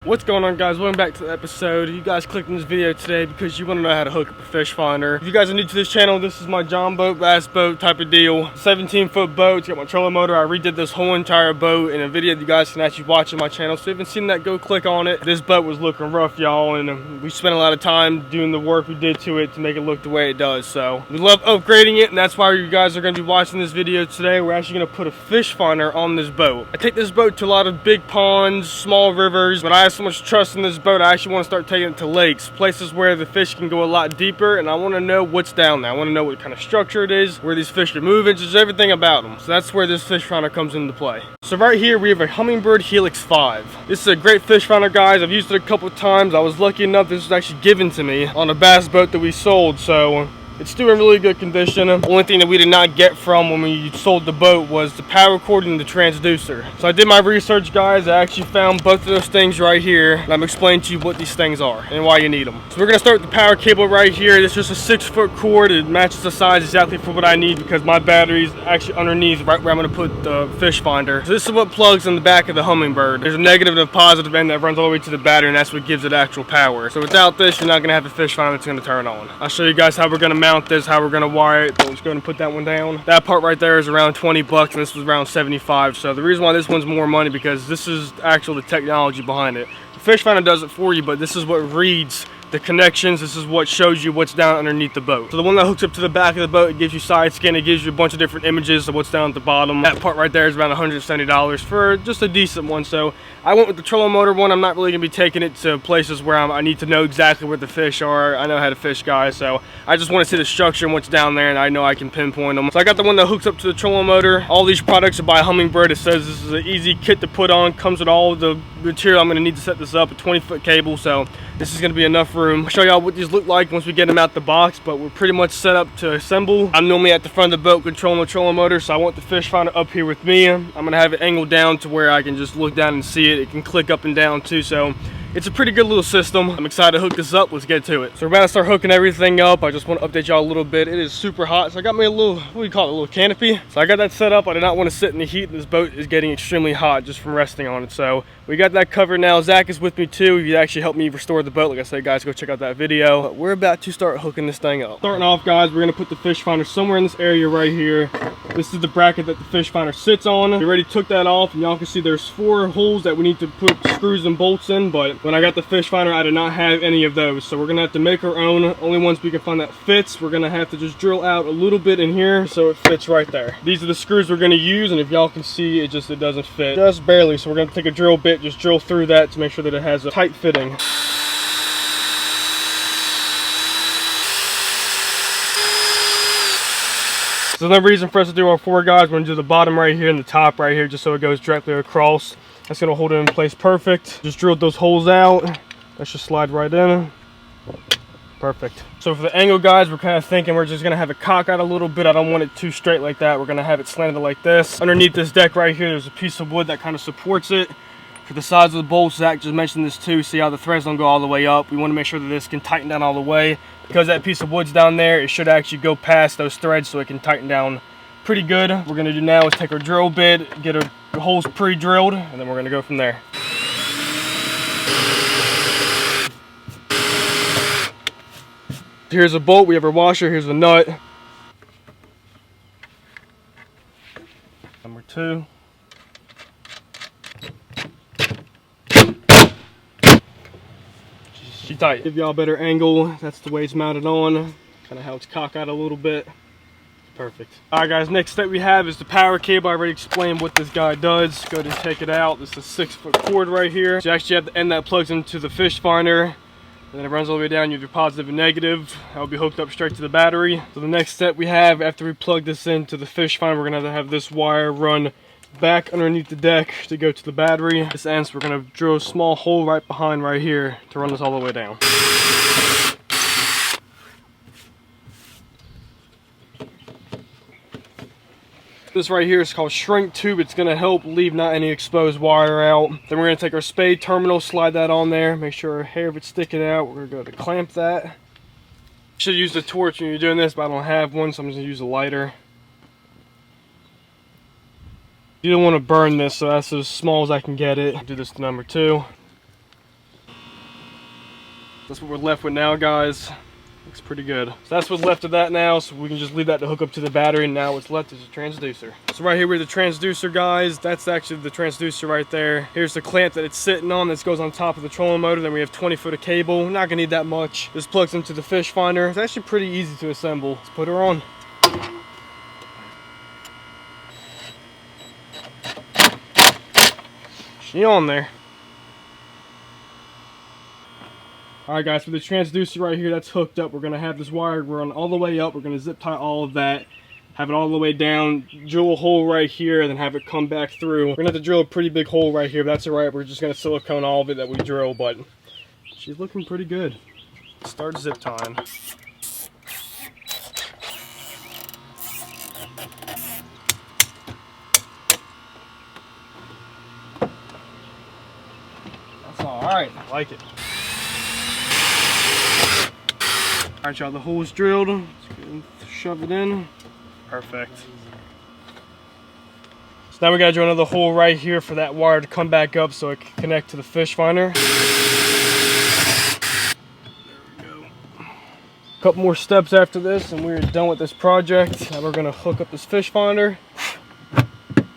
What's going on, guys? Welcome back to the episode. You guys clicked on this video today because you want to know how to hook up a fish finder. If you guys are new to this channel, this is my John boat, bass boat type of deal. 17-foot boat. It's got my trolling motor. I redid this whole entire boat in a video that you guys can actually watch on my channel. So if you haven't seen that, go click on it. This boat was looking rough, y'all, and we spent a lot of time doing the work we did to it to make it look the way it does. So we love upgrading it, and that's why you guys are going to be watching this video today. We're actually going to put a fish finder on this boat. I take this boat to a lot of big ponds, small rivers, but I have so much trust in this boat, I actually want to start taking it to lakes, places where the fish can go a lot deeper, and I want to know what's down there. I want to know what kind of structure it is, where these fish are moving, just everything about them. So that's where this fish finder comes into play. So right here we have a Bird Helix 5. This is a great fish finder, guys. I've used it a couple of times. I was lucky enough this was actually given to me on a bass boat that we sold, so it's still in really good condition. The only thing that we did not get from when we sold the boat was the power cord and the transducer. So I did my research, guys. I actually found both of those things right here, and I'm explaining to you what these things are and why you need them. So we're gonna start with the power cable right here. This is just a 6-foot cord. It matches the size exactly for what I need because my battery is actually underneath right where I'm gonna put the fish finder. So this is what plugs in the back of the Hummingbird. There's a negative and a positive end that runs all the way to the battery, and that's what gives it actual power. So without this, you're not gonna have a fish finder that's gonna turn on. I'll show you guys how we're gonna mount this, how we're gonna wire it. So let's go and put that one down. That part right there is around 20 bucks, and this was around 75. So the reason why this one's more money because this is actually the technology behind it. The fish finder does it for you, but this is what reads the connections. This is what shows you what's down underneath the boat. So the one that hooks up to the back of the boat, it gives you side scan. It gives you a bunch of different images of what's down at the bottom. That part right there is around $170 for just a decent one. So I went with the trolling motor one. I'm not really gonna be taking it to places where I need to know exactly where the fish are. I know how to fish, guys, so I just want to see the structure and what's down there, and I know I can pinpoint them. So I got the one that hooks up to the trolling motor. All these products are by Hummingbird. It says this is an easy kit to put on. Comes with all the material I'm gonna need to set this up. A 20-foot cable, so this is gonna be enough room. I'll show y'all what these look like once we get them out the box, but we're pretty much set up to assemble. I'm normally at the front of the boat controlling the trolling motor, so I want the fish finder up here with me. I'm gonna have it angled down to where I can just look down and see it. It can click up and down too, so it's a pretty good little system. I'm excited to hook this up. Let's get to it. So we're about to start hooking everything up. I just want to update y'all a little bit. It is super hot, so I got me a little, what do you call it, a little canopy. So I got that set up. I did not want to sit in the heat. This boat is getting extremely hot just from resting on it. So we got that covered now. Zach is with me too. He actually helped me restore the boat. Like I said, guys, go check out that video. But we're about to start hooking this thing up. Starting off, guys, we're going to put the fish finder somewhere in this area right here. This is the bracket that the fish finder sits on. We already took that off, and y'all can see there's 4 holes that we need to put screws and bolts in, but when I got the fish finder, I did not have any of those, so we're gonna have to make our own. Only ones we can find that fits. We're gonna have to just drill out a little bit in here so it fits right there. These are the screws we're gonna use, and if y'all can see, it doesn't fit just barely, so we're gonna take a drill bit, just drill through that to make sure that it has a tight fitting. So no reason for us to do our 4 guys. We're gonna do the bottom right here and the top right here just so it goes directly across. That's gonna hold it in place perfect. Just drilled those holes out. That should slide right in. Perfect. So for the angle, guys, we're kind of thinking we're just gonna have it cock out a little bit. I don't want it too straight like that. We're gonna have it slanted like this. Underneath this deck right here, there's a piece of wood that kind of supports it. For the sides of the bolts, Zach just mentioned this too. See how the threads don't go all the way up? We want to make sure that this can tighten down all the way. Because that piece of wood's down there, it should actually go past those threads so it can tighten down pretty good. What we're gonna do now is take our drill bit, get our holes pre-drilled, and then we're gonna go from there. Here's a bolt, we have our washer, here's the nut. Number 2. She's tight. Give y'all a better angle. That's the way it's mounted on. Kind of how it's cocked out a little bit. Perfect. Alright, guys, next step we have is the power cable. I already explained what this guy does. Go ahead and take it out. This is a 6-foot cord right here. So you actually have the end that plugs into the fish finder. And then it runs all the way down. You have your positive and negative. That will be hooked up straight to the battery. So the next step we have after we plug this into the fish finder, we're going to have this wire run back underneath the deck to go to the battery. This ends, we're going to drill a small hole right behind right here to run this all the way down. This right here is called shrink tube. It's going to help leave not any exposed wire out. Then we're going to take our spade terminal, slide that on there, make sure our hair of it's sticking out. We're going to go to clamp that. You should use a torch when you're doing this, but I don't have one, so I'm just going to use a lighter. You don't want to burn this, so that's as small as I can get it. I'll do this to number 2. That's what we're left with now, guys. Looks pretty good. So that's what's left of that now, so we can just leave that to hook up to the battery, and now what's left is a transducer. So right here we're the transducer, guys. That's actually the transducer right there. Here's the clamp that it's sitting on. This goes on top of the trolling motor. Then we have 20 foot of cable. We're not gonna need that much. This plugs into the Fishfinder. It's actually pretty easy to assemble. Let's put her on. She on there. Alright guys, for the transducer right here, that's hooked up. We're going to have this wire run all the way up. We're going to zip tie all of that, have it all the way down, drill a hole right here, and then have it come back through. We're going to have to drill a pretty big hole right here, but that's alright. We're just going to silicone all of it that we drill, but she's looking pretty good. Start zip tying. That's alright. I like it. Alright y'all, the hole's drilled. Let's go and shove it in. Perfect. So now we gotta drill another hole right here for that wire to come back up so it can connect to the Fishfinder. There we go. A couple more steps after this and we're done with this project. Now we're gonna hook up this Fishfinder.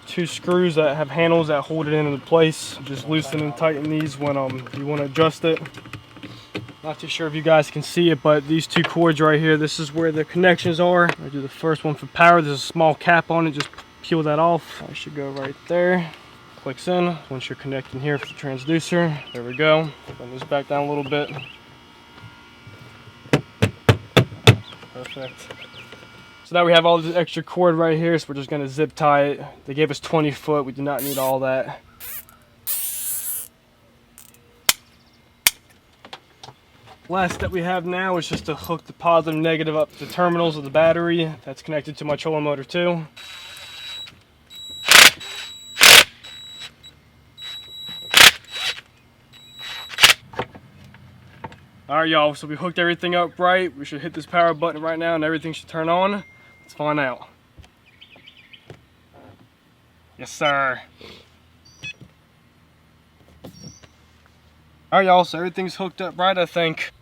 2 screws that have handles that hold it into place. Just loosen and tighten these when you want to adjust it. Not too sure if you guys can see it, but these 2 cords right here, this is where the connections are. I do the first one for power. There's a small cap on it. Just peel that off. I should go right there. Clicks in. Once you're connecting here for the transducer, there we go. Bring this back down a little bit. Perfect. So now we have all this extra cord right here, so we're just going to zip tie it. They gave us 20 foot. We do not need all that. Last step we have now is just to hook the positive and negative up to the terminals of the battery. That's connected to my trolling motor too. Alright y'all, so we hooked everything up right. We should hit this power button right now and everything should turn on. Let's find out. Yes sir. Alright y'all, so everything's hooked up right, I think.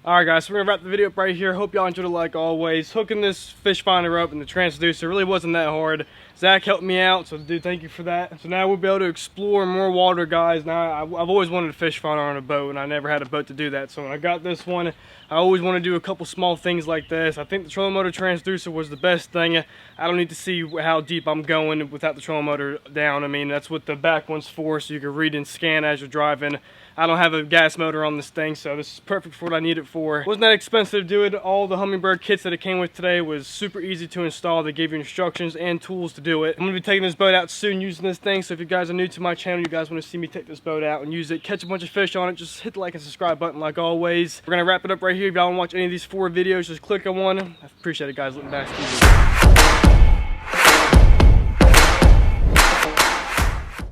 Alright guys, so we're gonna wrap the video up right here. Hope y'all enjoyed it like always. Hooking this Fishfinder up and the transducer really wasn't that hard. Zach helped me out, so dude, thank you for that. So now we'll be able to explore more water, guys. Now I've always wanted a Fishfinder on a boat, and I never had a boat to do that. So when I got this one, I always want to do a couple small things like this. I think the trolling motor transducer was the best thing. I don't need to see how deep I'm going without the trolling motor down. I mean, that's what the back one's for, so you can read and scan as you're driving. I don't have a gas motor on this thing, so this is perfect for what I need it for. It wasn't that expensive to do it. All the Humminbird kits that it came with today was super easy to install. They gave you instructions and tools to do it. I'm going to be taking this boat out soon using this thing, so if you guys are new to my channel, you guys want to see me take this boat out and use it, catch a bunch of fish on it, just hit the like and subscribe button like always. We're going to wrap it up right here. If y'all want to watch any of these 4 videos, just click on one. I appreciate it, guys. Looking back.